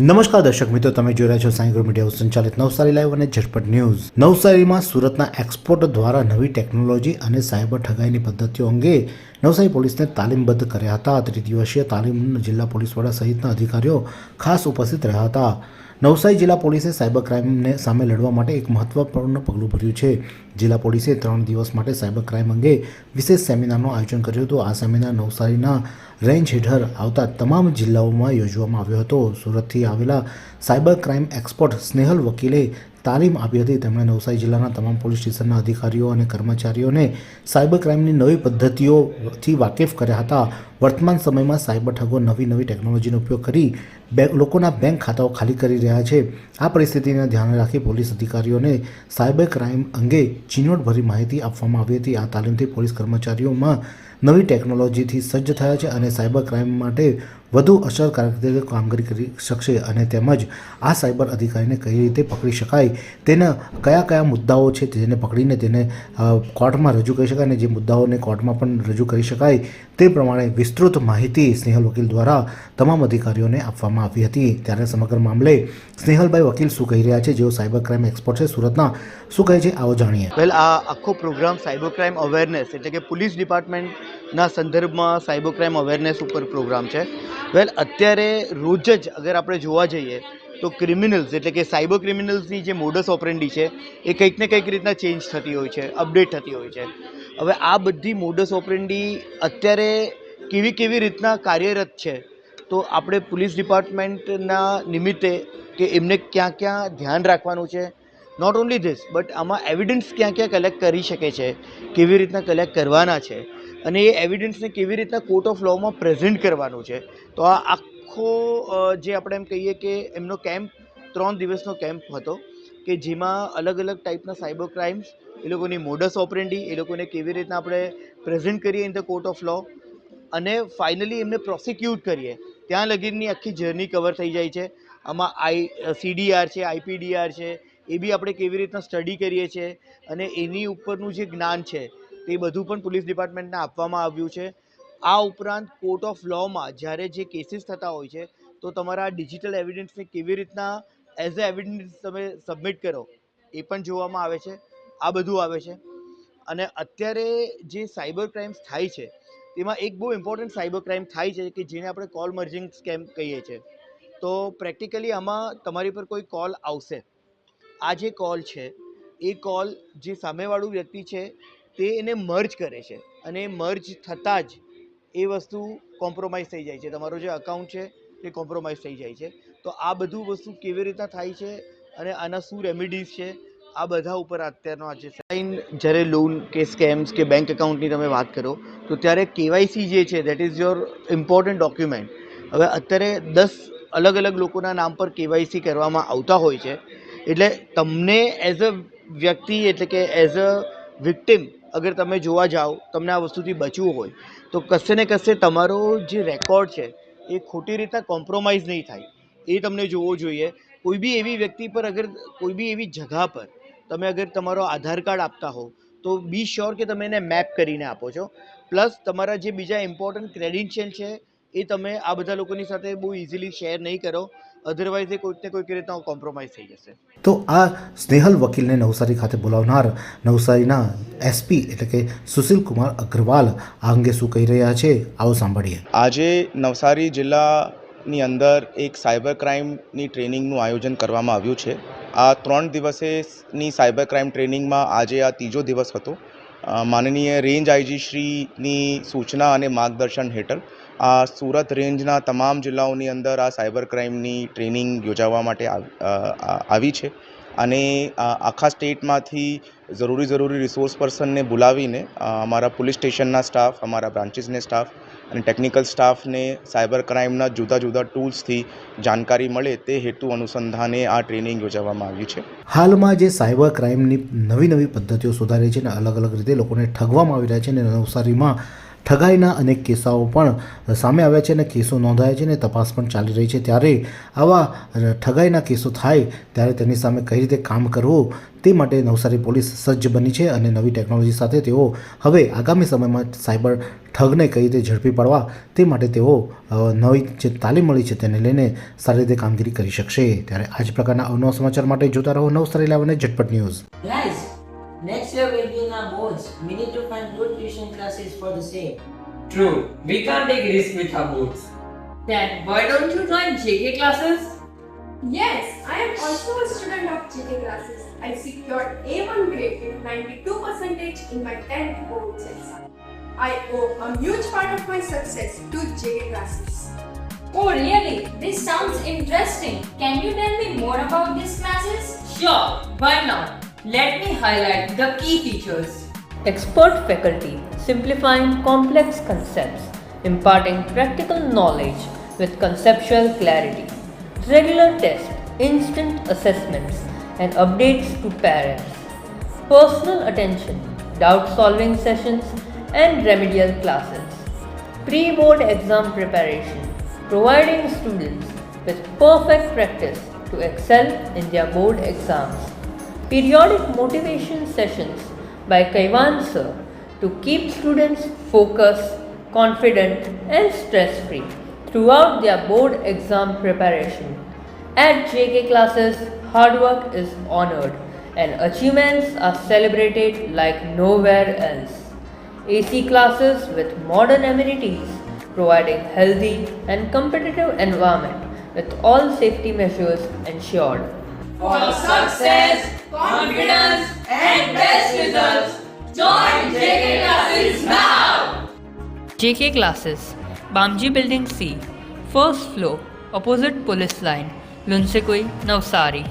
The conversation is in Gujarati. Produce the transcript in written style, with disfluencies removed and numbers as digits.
નમસ્કાર દર્શક મિત્રો, તમે જોઈ રહ્યા છો સાઈ ગ્રુપ મીડિયા સંચાલિત નવસારી લાઈવ અને ઝટપટ ન્યૂઝ। નવસારીમાં સુરતના એક્સપોર્ટ દ્વારા નવી ટેકનોલોજી અને સાયબર ઠગાઈની પદ્ધતિઓ અંગે નવસારી પોલીસને તાલીમબદ્ધ કર્યા હતા। ત્રિદિવસીય તાલીમ જિલ્લા પોલીસ વડા સહિતના અધિકારીઓ ખાસ ઉપસ્થિત રહ્યા હતા। નવસારી જિલ્લા પોલીસે સાયબર ક્રાઇમને સામે લડવા માટે એક મહત્વપૂર્ણ પગલું ભર્યું છે। જિલ્લા પોલીસે 3 દિવસ માટે સાયબર ક્રાઇમ અંગે વિશેષ સેમિનારનું આયોજન કર્યું હતું। આ સેમિનાર નવસારીના રેન્જ હેઠળ આવતા તમામ જિલ્લાઓમાં યોજવામાં આવ્યો હતો। સુરતથી આવેલા સાયબર ક્રાઇમ એક્સપર્ટ સ્નેહલ વકીલે તાલીમ આપી હતી। તેમણે નવસારી જિલ્લાના તમામ પોલીસ સ્ટેશનના અધિકારીઓ અને કર્મચારીઓને સાયબર ક્રાઇમની નવી પદ્ધતિઓથી વાકેફ કર્યા હતા। વર્તમાન સમયમાં સાયબર ઠગો નવી ટેકનોલોજીનો ઉપયોગ કરી લોકોના બેંક ખાતાઓ ખાલી કરી રહ્યા છે। આ પરિસ્થિતિને ધ્યાને રાખી પોલીસ અધિકારીઓને સાયબર ક્રાઇમ અંગે ઝીણવટભરી માહિતી આપવામાં આવી હતી। આ તાલીમથી પોલીસ કર્મચારીઓમાં નવી ટેકનોલોજીથી સજ્જ થયા છે અને સાયબર ક્રાઇમ માટે વધુ અસરકારક રીતે કામગીરી કરી શકશે અને તેમજ આ સાયબર અધિકારીને કઈ રીતે પકડી શકાય, તેના કયા મુદ્દાઓ છે જેને પકડીને તેને કોર્ટમાં રજૂ કરી શકાય અને જે મુદ્દાઓને કોર્ટમાં પણ રજૂ કરી શકાય તે પ્રમાણે વિસ્તૃત માહિતી સ્નેહલ વકીલ દ્વારા તમામ અધિકારીઓને આપવામાં આવી હતી। ત્યારે સમગ્ર મામલે સ્નેહલભાઈ વકીલ શું કહી રહ્યા છે, જેઓ સાયબર ક્રાઇમ એક્સપર્ટ છે સુરતના, શું કહે છે આવો જાણીએ। વેલ, આ આખો પ્રોગ્રામ સાયબર ક્રાઇમ અવેરનેસ એટલે કે પોલીસ ડિપાર્ટમેન્ટના સંદર્ભમાં સાયબર ક્રાઇમ અવેરનેસ ઉપર પ્રોગ્રામ છે। વેલ, અત્યારે રોજ જ અગર આપણે જોવા જઈએ તો ક્રિમિનલ્સ એટલે કે સાયબર ક્રિમિનલ્સની જે મોડસ ઓપરેન્ડી છે એ કંઈક ને કંઈક રીતના ચેન્જ થતી હોય છે, અપડેટ થતી હોય છે। હવે આ બધી મોડસ ઓપરેન્ડી અત્યારે કેવી રીતના કાર્યરત છે, તો આપણે પોલીસ ડિપાર્ટમેન્ટના નિમિત્તે કે એમને ક્યાં ધ્યાન રાખવાનું છે, નોટ ઓનલી ધીસ બટ આમાં એવિડન્સ ક્યાં કલેક્ટ કરી શકે છે, કેવી રીતના કલેક્ટ કરવાના છે અને એ એવિડન્સને કેવી રીતના કોર્ટ ઓફ લોમાં પ્રેઝન્ટ કરવાનું છે। તો આ આખો જે આપણે એમ કહીએ કે એમનો કેમ્પ 3 દિવસનો કેમ્પ હતો કે જેમાં અલગ ટાઈપના સાયબર ક્રાઇમ્સ, એ લોકોની મોડસ ઓપરેન્ડી, એ લોકોને કેવી રીતના આપણે પ્રેઝન્ટ કરીએ ઇન ધ કોર્ટ ઓફ લો અને ફાઇનલી એમને પ્રોસિક્યુટ કરીએ, ત્યાં લગીનની આખી જર્ની કવર થઈ જાય છે। આમાં CDR છે, IPDR છે, એ બી આપણે કેવી રીતના સ્ટડી કરીએ છીએ અને એની ઉપરનું જે જ્ઞાન છે તે બધું પણ પોલીસ ડિપાર્ટમેન્ટને આપવામાં આવ્યું છે। આ ઉપરાંત કોર્ટ ઓફ લોમાં જ્યારે જે કેસીસ થતા હોય છે તો તમારા ડિજિટલ એવિડન્સને કેવી રીતના એઝ અ એવિડન્સ તમે સબમિટ કરો એ પણ જોવામાં આવે છે। આ બધું આવે છે અને અત્યારે જે સાયબર ક્રાઇમ્સ થાય છે તેમાં એક બહુ ઇમ્પોર્ટન્ટ સાયબર ક્રાઇમ થાય છે કે જેને આપણે કોલ મર્જિંગ સ્કેમ કહીએ છીએ। તો પ્રેક્ટિકલી આમાં તમારી પર કોઈ કોલ આવશે, આ જે કોલ છે એ કોલ જે સામેવાળું વ્યક્તિ છે તે એને મર્જ કરે છે અને મર્જ થતાં જ એ વસ્તુ કોમ્પ્રોમાઇઝ થઈ જાય છે, તમારો જે અકાઉન્ટ છે તે કોમ્પ્રોમાઇઝ થઈ જાય છે। તો આ બધું વસ્તુ કેવી રીતના થાય છે અને આના શું રેમિડીઝ છે, આ બધા ઉપર અત્યારનો આજે જ્યારે લોન કે સ્કેમ્સ કે બેંક એકાઉન્ટની તમે વાત કરો તો ત્યારે KYC જે છે that is your important document. હવે અત્યારે 10 અલગ લોકોના નામ પર KYC કરવામાં આવતા હોય છે, એટલે તમને એઝ અ વ્યક્તિ એટલે કે એઝ અ વિક્ટિમ અગર તમે જોવા જાઓ, તમને આ વસ્તુથી બચવું હોય તો કશે ને કશે તમારો જે રેકોર્ડ છે એ ખોટી રીતના કોમ્પ્રોમાઇઝ નહીં થાય, એ તમને જોવો જોઈએ। કોઈ બી એવી વ્યક્તિ પર અગર કોઈ બી એવી જગા પર તમે અગર તમારો આધાર કાર્ડ આપતા હો તો બી શ્યોર કે તમે એને મેપ કરીને આપો છો, પ્લસ તમારા જે બીજા ઇમ્પોર્ટન્ટ ક્રેડેન્શિયલ છે એ તમે આ બધા લોકોની સાથે બહુ ઇઝીલી શેર નહીં કરો, અધરવાઇઝ એ કોઈક ને કોઈક રીતના કોમ્પ્રોમાઇઝ થઈ જશે। તો આ સ્નેહલ વકીલને નવસારી ખાતે બોલાવનાર નવસારીના SP એટલે કે સુશીલ કુમાર અગ્રવાલ આ અંગે શું કહી રહ્યા છે, આવો સાંભળીએ। આજે નવસારી જિલ્લાની અંદર એક સાયબર ક્રાઇમની ટ્રેનિંગનું આયોજન કરવામાં આવ્યું છે। આ 3 દિવસની સાયબર ક્રાઇમ ટ્રેનિંગમાં આજે આ 3જો દિવસ હતો। માનનીય રેન્જ IG શ્રીની સૂચના અને માર્ગદર્શન હેઠળ આ સુરત રેન્જના તમામ જિલ્લાઓની અંદર આ સાયબર ક્રાઇમની ટ્રેનિંગ યોજવા માટે આવી છે અને આખા સ્ટેટમાંથી જરૂરી રિસોર્સ પર્સનને બોલાવીને અમારા પોલીસ સ્ટેશનના સ્ટાફ, અમારા બ્રાન્ચીસને સ્ટાફ અને ટેકનિકલ સ્ટાફને સાયબર ક્રાઇમના જુદા ટૂલ્સથી જાણકારી મળે તે હેતુ અનુસંધાને આ ટ્રેનિંગ યોજવામાં આવી છે। હાલમાં જે સાયબર ક્રાઇમની નવી પદ્ધતિઓ સુધારી છે અને અલગ રીતે લોકોને ઠગવામાં આવી રહ્યા છે અને નવસારીમાં ઠગાઈના અનેક કિસ્સાઓ પણ સામે આવ્યા છે અને કેસો નોંધાયા છે અને તપાસ પણ ચાલી રહી છે. ત્યારે આવા ઠગાઈના કેસો થાય ત્યારે તેની સામે કઈ રીતે કામ કરવું તે માટે નવસારી પોલીસ સજ્જ બની છે અને નવી ટેકનોલોજી સાથે તેઓ હવે આગામી સમયમાં સાયબર ઠગને કઈ રીતે ઝડપી પાડવા તે માટે તેઓ નવી જે તાલીમ મળી છે તેને લઈને સારી રીતે કામગીરી કરી શકશે. ત્યારે આ જ પ્રકારના અવનવા સમાચાર માટે જોતા રહો નવસારી લાઈવ અને ઝટપટ news. Guys, next year will be in our boards. We need to find good tuition classes for the same. True, we can't take risks with our books. Then why don't you join JK classes? Yes, I am also a student of JK classes. I secured A1 grade with 92% in my 10th boards exam. I owe a huge part of my success to JK classes. Oh really? This sounds interesting. Can you tell me more about these classes? Sure, why not? Let me highlight the key features. Expert faculty simplifying complex concepts, imparting practical knowledge with conceptual clarity, regular tests, instant assessments, and updates to parents, personal attention, doubt solving sessions, and remedial classes, pre-board exam preparation, providing students with perfect practice to excel in their board exams, periodic motivation sessions by Kaivan sir to keep students focused, confident and stress-free throughout their board exam preparation. At JK classes, hard work is honored and achievements are celebrated like nowhere else. AC classes with modern amenities, providing healthy and competitive environment with all safety measures ensured. For success, confidence, and best results, join JK classes now! JK classes, Bamji Building C, first floor, opposite police line, Lunsekoi, Navsari.